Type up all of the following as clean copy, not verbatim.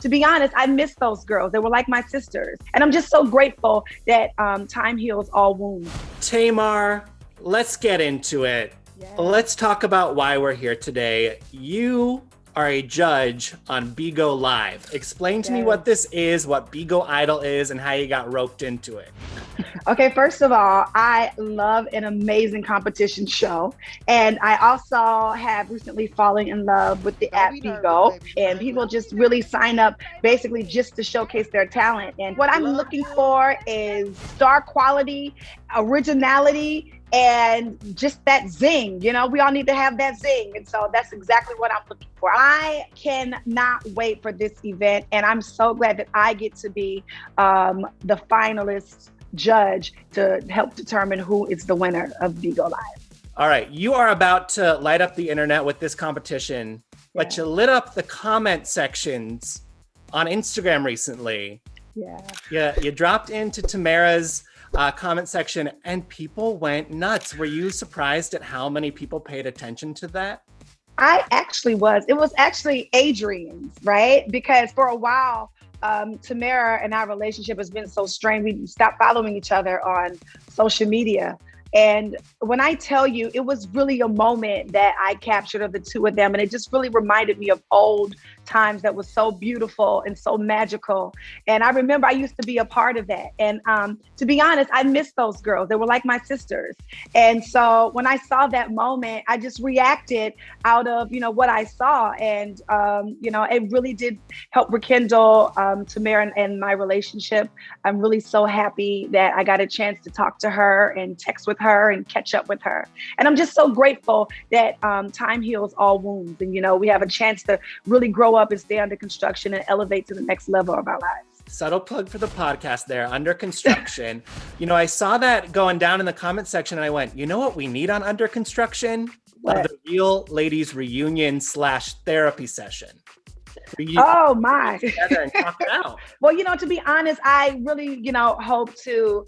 to be honest, I miss those girls. They were like my sisters. And I'm just so grateful that time heals all wounds. Tamar, let's get into it. Yes. Let's talk about why we're here today. You are a judge on Bigo Live. Explain to me what this is, what Bigo Idol is, and how you got roped into it. Okay, first of all, I love an amazing competition show. And I also have recently fallen in love with the app Bigo. And people just really sign up basically just to showcase their talent. And what I'm looking for is star quality, originality, and just that zing. You know, we all need to have that zing. And so that's exactly what I'm looking for. I cannot wait for this event. And I'm so glad that I get to be the finalist judge to help determine who is the winner of Bigo Live. All right, you are about to light up the internet with this competition, but you lit up the comment sections on Instagram recently. Yeah, you dropped into Tamara's comment section and people went nuts. Were you surprised at how many people paid attention to that? I actually was. It was actually Adrian's, right? Because for a while, Tamara and our relationship has been so strained. We stopped following each other on social media. And when I tell you, it was really a moment that I captured of the two of them. And it just really reminded me of old times that was so beautiful and so magical. And I remember I used to be a part of that. And to be honest, I miss those girls. They were like my sisters. And so when I saw that moment, I just reacted out of, what I saw. And, it really did help rekindle Tamara and my relationship. I'm really so happy that I got a chance to talk to her and text with her and catch up with her. And I'm just so grateful that time heals all wounds. And, we have a chance to really grow up and stay under construction and elevate to the next level of our lives. Subtle plug for the podcast there, under construction. I saw that going down in the comment section and I went, you know what we need on under construction? The Real Ladies Reunion / therapy session. Oh my. Together and talk it out. Well, to be honest, I really, hope to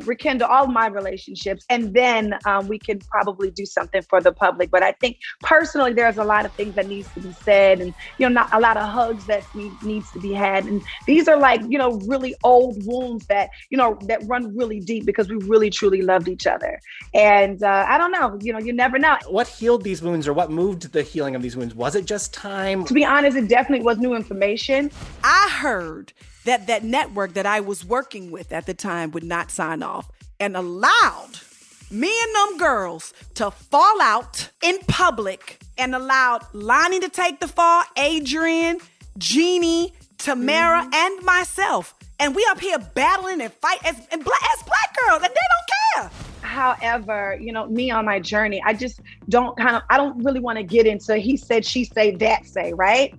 rekindle all of my relationships, and then we can probably do something for the public. But I think personally, there's a lot of things that needs to be said, and not a lot of hugs that needs to be had. And these are like really old wounds that that run really deep because we really truly loved each other. And I don't know, you never know. What healed these wounds, or what moved the healing of these wounds? Was it just time? To be honest, it definitely was new information. I heard that network that I was working with at the time would not sign off and allowed me and them girls to fall out in public and allowed Lonnie to take the fall, Adrian, Jeannie, Tamara, and myself. And we up here battling and fight as black girls, and they don't care. However, me on my journey, I just I don't really want to get into he said, she say, that say, right?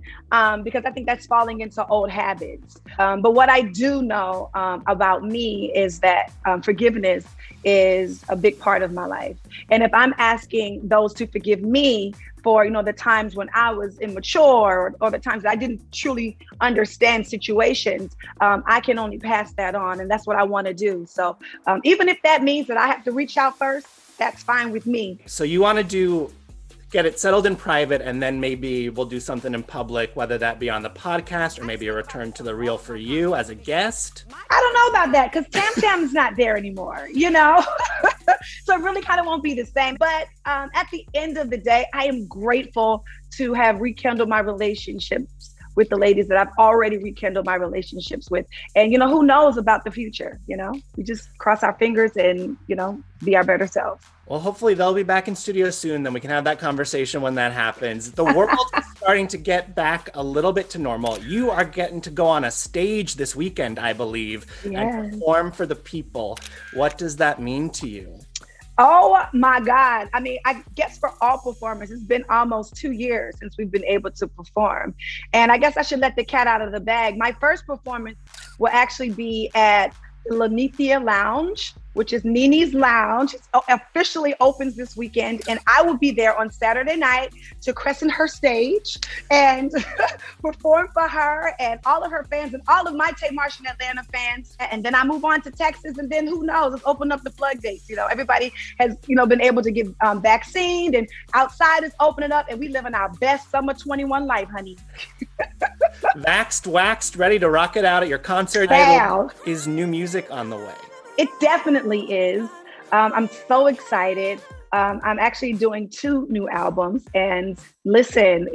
Because I think that's falling into old habits. But what I do know about me is that forgiveness is a big part of my life. And if I'm asking those to forgive me for, the times when I was immature or the times that I didn't truly understand situations, I can only pass that on. And that's what I want to do. So even if that means that I have to reach out first, that's fine with me. So you want to get it settled in private, and then maybe we'll do something in public, whether that be on the podcast or maybe a return to the real for you as a guest. I don't know about that because Tam is not there anymore, So it really kind of won't be the same. But at the end of the day, I am grateful to have rekindled my relationships with the ladies that I've already rekindled my relationships with. And, who knows about the future, We just cross our fingers and, be our better selves. Well, hopefully they'll be back in studio soon. Then we can have that conversation when that happens. The world is starting to get back a little bit to normal. You are getting to go on a stage this weekend, I believe, and perform for the people. What does that mean to you? Oh my God. I mean, I guess for all performers, it's been almost 2 years since we've been able to perform. And I guess I should let the cat out of the bag. My first performance will actually be at Lanithia Lounge which is Nini's Lounge. It officially opens this weekend, and I will be there on Saturday night to crescent her stage and perform for her and all of her fans and all of my Tamar and Atlanta fans. And then I move on to Texas, and then who knows? Let's open up the floodgates. You know, everybody has, you know, been able to get vaccinated, and outside is opening up, and we living our best summer 21 life, honey. Vaxxed, waxed, ready to rock it out at your concert. Is new music on the way? It definitely is. I'm so excited. I'm actually doing 2 new albums, and listen,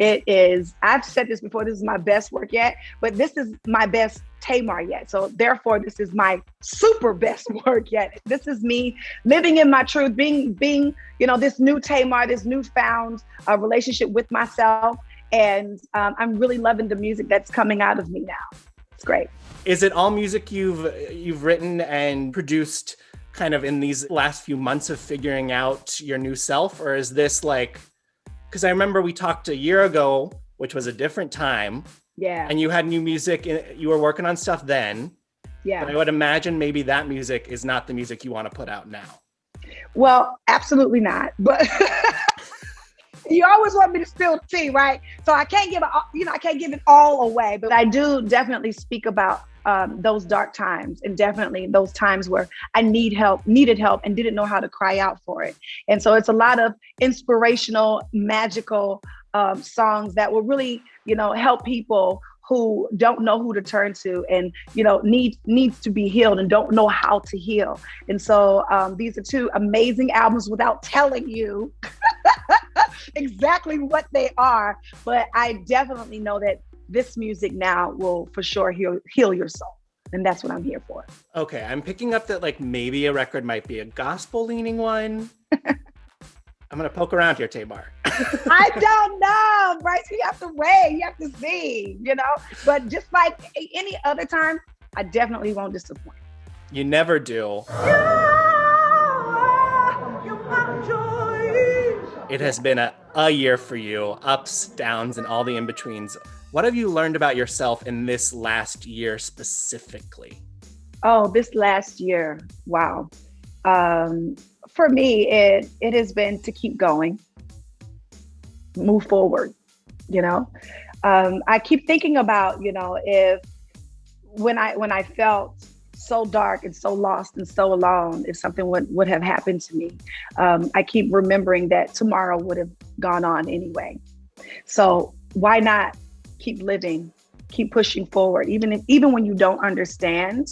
I've said this before, this is my best work yet, but this is my best Tamar yet. So therefore, this is my super best work yet. This is me living in my truth, being, you know, this new Tamar, this newfound relationship with myself. And I'm really loving the music that's coming out of me now. It's great. Is it all music you've written and produced kind of in these last few months of figuring out your new self? Or is this like, because I remember we talked a year ago, which was a different time. Yeah. And you had new music, you were working on stuff then. Yeah. But I would imagine maybe that music is not the music you want to put out now. Well, absolutely not. But you always want me to spill the tea, right? So I can't give it all away, but I do definitely speak about those dark times, and definitely those times where I needed help, and didn't know how to cry out for it. And so it's a lot of inspirational, magical songs that will really, you know, help people who don't know who to turn to, and, you know, needs to be healed and don't know how to heal. And so these are 2 amazing albums without telling you exactly what they are, but I definitely know that this music now will for sure heal your soul. And that's what I'm here for. Okay, I'm picking up that like maybe a record might be a gospel leaning one. I'm gonna poke around here, Tamar. I don't know, Bryce. You have to wait. You have to see, you know. But just like any other time, I definitely won't disappoint. You never do. It has been a year for you, ups, downs, and all the in-betweens. What have you learned about yourself in this last year specifically? Oh, this last year, wow. For me, it has been to keep going, move forward, you know. I keep thinking about, you know, when I felt so dark and so lost and so alone, if something would have happened to me, I keep remembering that tomorrow would have gone on anyway. So why not keep living, keep pushing forward, even when you don't understand,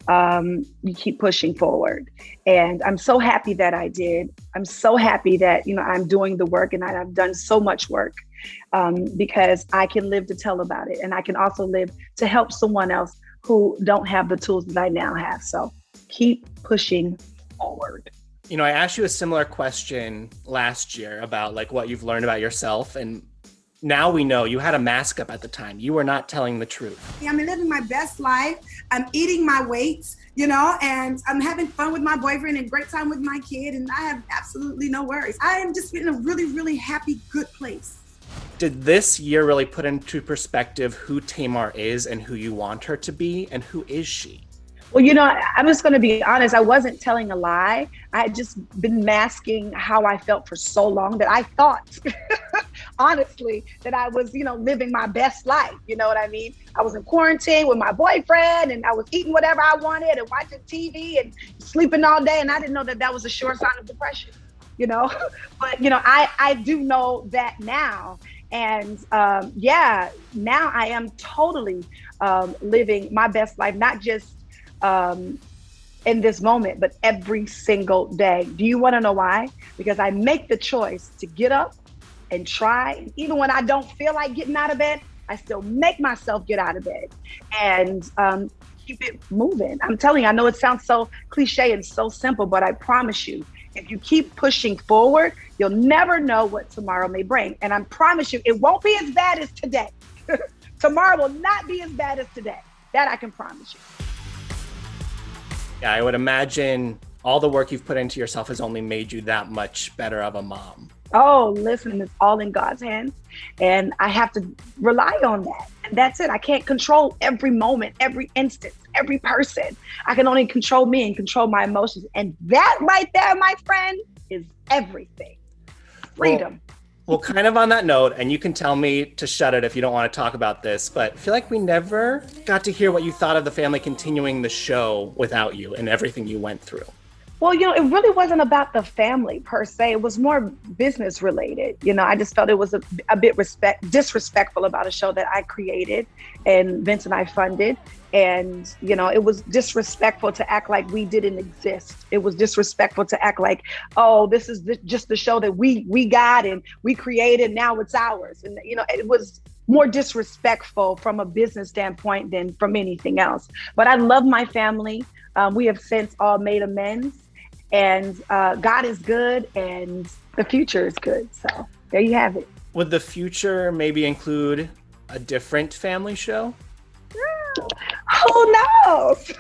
you keep pushing forward. And I'm so happy that I did. I'm so happy that, you know, I'm doing the work, and I've done so much work because I can live to tell about it, and I can also live to help someone else who don't have the tools that I now have. So keep pushing forward. You know, I asked you a similar question last year about like what you've learned about yourself, and now we know you had a mask up at the time. You were not telling the truth. I'm living my best life. I'm eating my weights, you know, and I'm having fun with my boyfriend and great time with my kid, and I have absolutely no worries. I am just in a really, really happy, good place. Did this year really put into perspective who Tamar is and who you want her to be, and who is she? Well, you know, I'm just going to be honest. I wasn't telling a lie. I had just been masking how I felt for so long that I thought, honestly, that I was, you know, living my best life. You know what I mean? I was in quarantine with my boyfriend, and I was eating whatever I wanted and watching TV and sleeping all day. And I didn't know that that was a sure sign of depression, you know? But, you know, I do know that now. And yeah, now I am totally living my best life, not just in this moment, but every single day. Do you want to know why? Because I make the choice to get up and try. Even when I don't feel like getting out of bed, I still make myself get out of bed and keep it moving. I'm telling you, I know it sounds so cliche and so simple, but I promise you, if you keep pushing forward, you'll never know what tomorrow may bring. And I promise you, it won't be as bad as today. Tomorrow will not be as bad as today. That I can promise you. Yeah, I would imagine all the work you've put into yourself has only made you that much better of a mom. Oh, listen, it's all in God's hands. And I have to rely on that. And that's it. I can't control every moment, every instance, every person. I can only control me and control my emotions. And that right there, my friend, is everything. Freedom. Well, kind of on that note, and you can tell me to shut it if you don't want to talk about this, but I feel like we never got to hear what you thought of the family continuing the show without you and everything you went through. Well, it really wasn't about the family per se. It was more business related. I just felt it was a bit disrespectful about a show that I created and Vince and I funded. And, it was disrespectful to act like we didn't exist. It was disrespectful to act like, oh, this is just the show that we got and we created. Now it's ours. And, it was more disrespectful from a business standpoint than from anything else. But I love my family. We have since all made amends. And God is good and the future is good. So there you have it. Would the future maybe include a different family show? Who knows?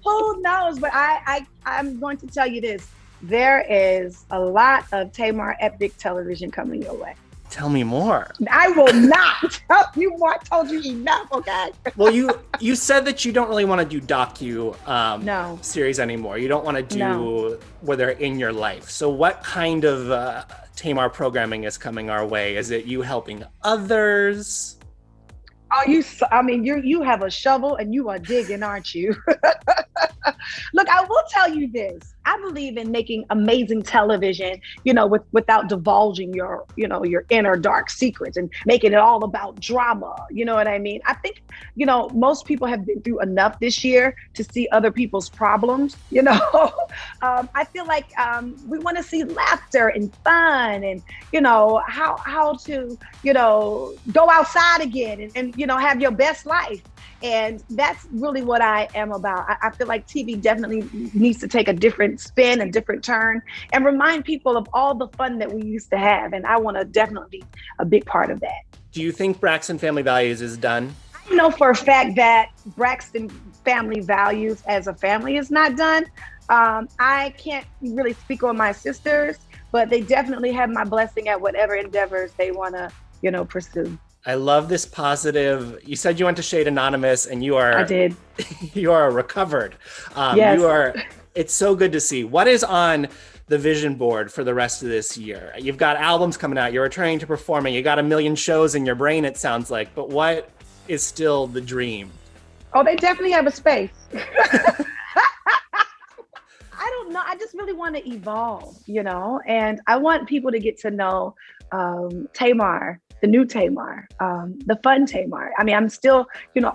Who knows? But I'm going to tell you this. There is a lot of Tamar epic television coming your way. Tell me more. I will not tell you more. I told you enough, okay? Well, you said that you don't really want to do No. series anymore. You don't want to do where they're in your life. So what kind of Tamar programming is coming our way? Is it you helping others? Oh, you have a shovel and you are digging, aren't you? Look, I will tell you this. I believe in making amazing television, without divulging your inner dark secrets and making it all about drama. You know what I mean? I think, most people have been through enough this year to see other people's problems. I feel like we want to see laughter and fun and, how to, go outside again and have your best life. And that's really what I am about. I feel like TV definitely needs to take a different spin, a different turn, and remind people of all the fun that we used to have. And I want to definitely be a big part of that. Do you think Braxton Family Values is done? I know for a fact that Braxton Family Values as a family is not done. I can't really speak on my sisters, but they definitely have my blessing at whatever endeavors they want to, pursue. I love this positive. You said you went to Shade Anonymous and you are. I did. You are recovered. Yes. It's so good to see. What is on the vision board for the rest of this year? You've got albums coming out. You're returning to performing. You got 1 million shows in your brain, it sounds like. But what is still the dream? Oh, they definitely have a space. I don't know. I just really want to evolve, and I want people to get to know Tamar, the new Tamar, the fun Tamar. I'm still,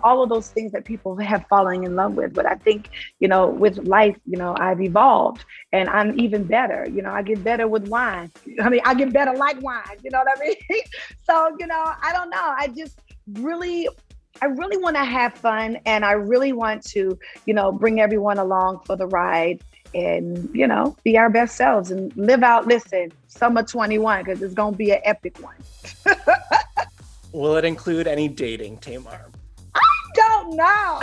all of those things that people have fallen in love with. But I think, with life, I've evolved and I'm even better. I get better with wine. I get better like wine. You know what I mean? So, I don't know. I really want to have fun and I really want to, bring everyone along for the ride and, be our best selves and live out, summer 21, because it's going to be an epic one. Will it include any dating, Tamar? I don't know.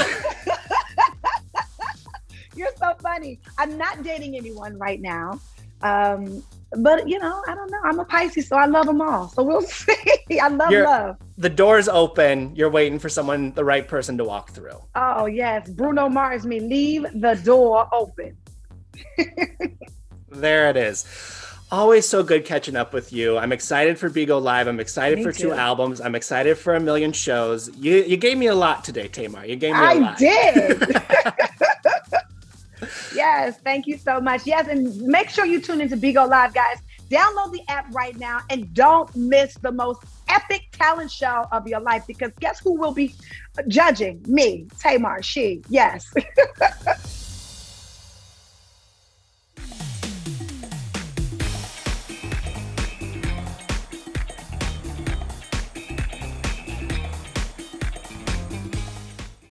You're so funny. I'm not dating anyone right now. But, I don't know. I'm a Pisces, so I love them all. So we'll see. I love love. The door's open. You're waiting for the right person to walk through. Oh, yes. Bruno Mars me. Leave the door open. There it is. Always so good catching up with you. I'm excited for Bigo Live. I'm excited for 2 albums. I'm excited for 1 million shows. You gave me a lot today, Tamar. You gave me a lot. I did. Yes, thank you so much. Yes, and make sure you tune into Bigo Live, guys. Download the app right now and don't miss the most epic talent show of your life, because guess who will be judging? Me, Tamar, she. Yes.